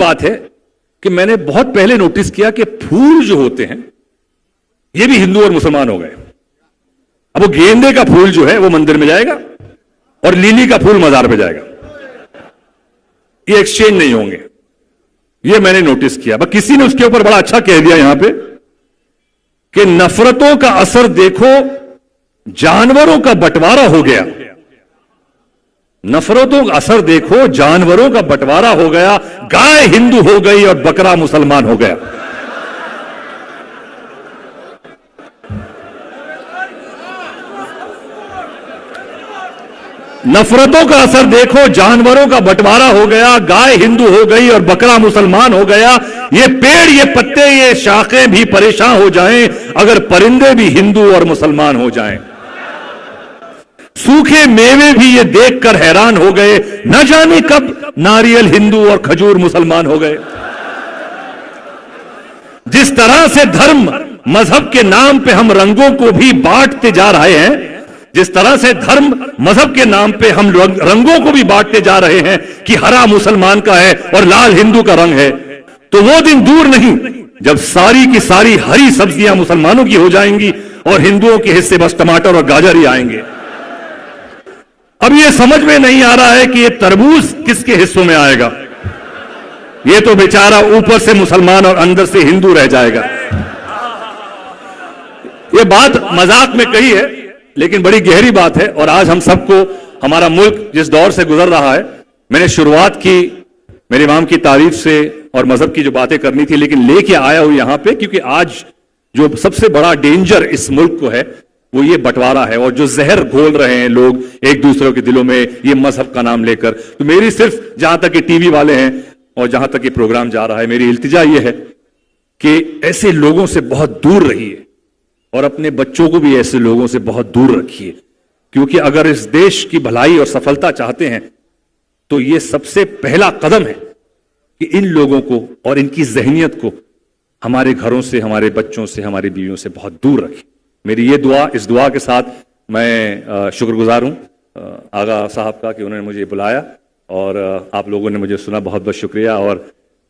بات ہے کہ میں نے بہت پہلے نوٹس کیا کہ پھول جو ہوتے ہیں یہ بھی ہندو اور مسلمان ہو گئے. اب وہ گیندے کا پھول جو ہے وہ مندر میں جائے گا اور لیلی کا پھول مزار پہ جائے گا. یہ ایکسچینج نہیں ہوں گے. یہ میں نے نوٹس کیا. بس کسی نے اس کے اوپر بڑا اچھا کہہ دیا یہاں پہ کہ نفرتوں کا اثر دیکھو جانوروں کا بٹوارا ہو گیا. نفرتوں کا اثر دیکھو جانوروں کا بٹوارا ہو گیا. گائے ہندو ہو گئی اور بکرا مسلمان ہو گیا. نفرتوں کا اثر دیکھو جانوروں کا بٹوارا ہو گیا. گائے ہندو ہو گئی اور بکرا مسلمان ہو گیا. یہ پیڑ یہ پتے یہ شاخیں بھی پریشان ہو جائیں اگر پرندے بھی ہندو اور مسلمان ہو جائیں. سوکھے میوے بھی یہ دیکھ کر حیران ہو گئے نہ جانے کب ناریل ہندو اور کھجور مسلمان ہو گئے. جس طرح سے دھرم مذہب کے نام پہ ہم رنگوں کو بھی بانٹتے جا رہے ہیں, جس طرح سے دھرم مذہب کے نام پہ ہم رنگوں کو بھی بانٹتے جا رہے ہیں کہ ہرا مسلمان کا ہے اور لال ہندو کا رنگ ہے, تو وہ دن دور نہیں جب ساری کی ساری ہری سبزیاں مسلمانوں کی ہو جائیں گی اور ہندوؤں کے حصے بس ٹماٹر اور گاجر ہی آئیں گے. اب یہ سمجھ میں نہیں آ رہا ہے کہ یہ تربوز کس کے حصوں میں آئے گا. یہ تو بیچارہ اوپر سے مسلمان اور اندر سے ہندو رہ جائے گا. یہ بات مذاق میں کہی ہے لیکن بڑی گہری بات ہے. اور آج ہم سب کو ہمارا ملک جس دور سے گزر رہا ہے, میں نے شروعات کی میرے امام کی تعریف سے اور مذہب کی جو باتیں کرنی تھی, لیکن لے کے آیا ہوں یہاں پہ کیونکہ آج جو سب سے بڑا ڈینجر اس ملک کو ہے وہ یہ بٹوارا ہے اور جو زہر گھول رہے ہیں لوگ ایک دوسرے کے دلوں میں یہ مذہب کا نام لے کر. تو میری صرف جہاں تک کہ ٹی وی والے ہیں اور جہاں تک یہ پروگرام جا رہا ہے, میری التجا یہ ہے کہ ایسے لوگوں سے بہت دور رہیے اور اپنے بچوں کو بھی ایسے لوگوں سے بہت دور رکھیے, کیونکہ اگر اس دیش کی بھلائی اور سفلتا چاہتے ہیں تو یہ سب سے پہلا قدم ہے کہ ان لوگوں کو اور ان کی ذہنیت کو ہمارے گھروں سے, ہمارے بچوں سے, ہماری بیویوں سے بہت دور رکھیں. میری یہ دعا, اس دعا کے ساتھ میں شکر گزار ہوں آغا صاحب کا کہ انہوں نے مجھے بلایا اور آپ لوگوں نے مجھے سنا. بہت بہت شکریہ. اور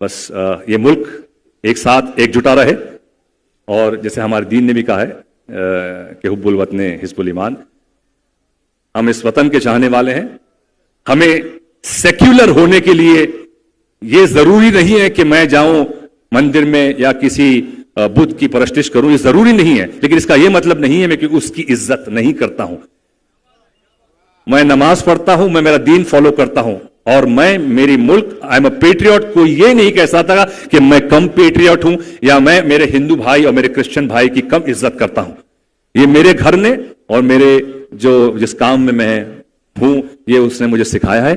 بس یہ ملک ایک ساتھ ایک جٹا رہے اور جیسے ہمارے دین نے بھی کہا ہے کہ حب الوطن حزب الایمان, ہم اس وطن کے چاہنے والے ہیں. ہمیں سیکولر ہونے کے لیے یہ ضروری نہیں ہے کہ میں جاؤں مندر میں یا کسی بدھ کی پرستش کروں, یہ ضروری نہیں ہے, لیکن اس کا یہ مطلب نہیں ہے میں کہ اس کی عزت نہیں کرتا ہوں. میں نماز پڑھتا ہوں, میں میرا دین فالو کرتا ہوں اور میں میری ملک آئی ایم اے پیٹریوٹ. کوئی یہ نہیں کہہ سکتا کہ میں کم پیٹریوٹ ہوں یا میں میرے ہندو بھائی اور میرے کرسچن بھائی کی کم عزت کرتا ہوں. یہ میرے گھر نے اور میرے جس کام میں میں ہوں یہ اس نے مجھے سکھایا ہے.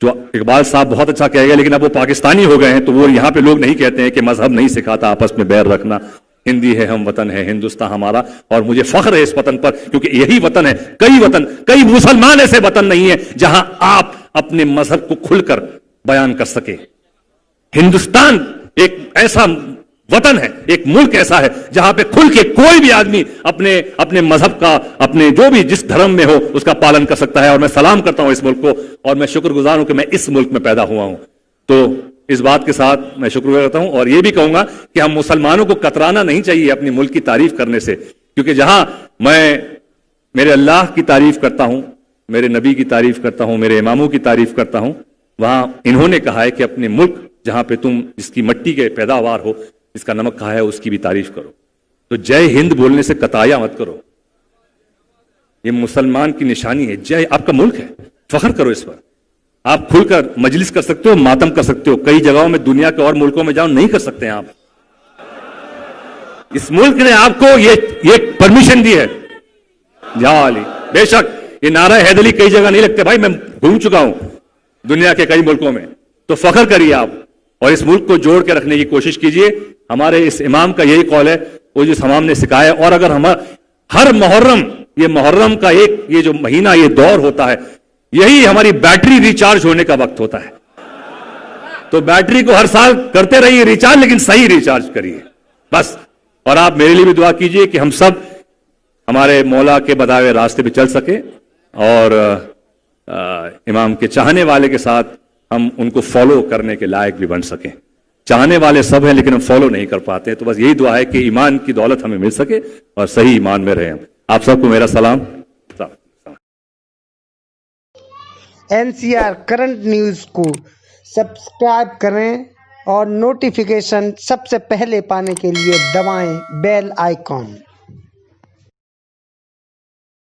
جو اقبال صاحب بہت اچھا کہہ گئے, لیکن اب وہ پاکستانی ہو گئے ہیں تو وہ یہاں پہ لوگ نہیں کہتے ہیں کہ مذہب نہیں سکھاتا آپس میں بیر رکھنا. ہندی ہے, ہم وطن ہے, ہندوستان ہمارا, اور مجھے فخر ہے اس وطن پر کیونکہ یہی وطن ہے. کئی مسلمان ایسے وطن نہیں ہے جہاں آپ اپنے مذہب کو کھل کر بیان کر سکے. ہندوستان ایک ایسا وطن ہے, ایک ملک ایسا ہے جہاں پہ کھل کے کوئی بھی آدمی اپنے مذہب کا, اپنے جو بھی جس دھرم میں ہو اس کا پالن کر سکتا ہے. اور میں سلام کرتا ہوں اس ملک کو اور میں شکر گزار ہوں کہ میں اس ملک میں پیدا ہوا ہوں. تو اس بات کے ساتھ میں شکر گزار کرتا ہوں اور یہ بھی کہوں گا کہ ہم مسلمانوں کو کترانا نہیں چاہیے اپنی ملک کی تعریف کرنے سے, کیونکہ جہاں میں میرے اللہ کی تعریف کرتا ہوں, میرے نبی کی تعریف کرتا ہوں, میرے اماموں کی تعریف کرتا ہوں, وہاں انہوں نے کہا ہے کہ اپنے ملک جہاں پہ تم جس کی مٹی کے پیداوار ہو, جس کا نمک کہا ہے, اس کی بھی تعریف کرو. تو جے ہند بولنے سے قطایا مت کرو, یہ مسلمان کی نشانی ہے. جے آپ کا ملک ہے, فخر کرو اس پر. آپ کھل کر مجلس کر سکتے ہو, ماتم کر سکتے ہو. کئی جگہوں میں دنیا کے اور ملکوں میں جاؤ نہیں کر سکتے ہیں آپ. اس ملک نے آپ کو یہ پرمیشن دی ہے. جا علی, بے شک یہ نعرہ حیدری کئی جگہ نہیں لگتے بھائی, میں گھوم چکا ہوں دنیا کے کئی ملکوں میں. تو فخر کریے آپ اور اس ملک کو جوڑ کے رکھنے کی کوشش کیجئے. ہمارے اس امام کا یہی قول ہے, وہ جس امام نے سکھایا. اور اگر ہم ہر محرم, یہ محرم کا یہ جو مہینہ, یہ دور ہوتا ہے, یہی ہماری بیٹری ریچارج ہونے کا وقت ہوتا ہے. تو بیٹری کو ہر سال کرتے رہیے ریچارج, لیکن صحیح ریچارج کریے بس. اور آپ میرے لیے بھی دعا کیجئے کہ ہم سب ہمارے مولا کے بتائے ہوئے راستے پہ چل سکے اور امام کے چاہنے والے کے ساتھ ہم ان کو فالو کرنے کے لائق بھی بن سکیں. چاہنے والے سب ہیں لیکن ہم فالو نہیں کر پاتے ہیں. تو بس یہی دعا ہے کہ ایمان کی دولت ہمیں مل سکے اور صحیح ایمان میں رہیں. آپ سب کو میرا سلام. NCR کرنٹ نیوز کو سبسکرائب کریں اور نوٹیفیکیشن سب سے پہلے پانے کے لیے دبائیں بیل آئیکن.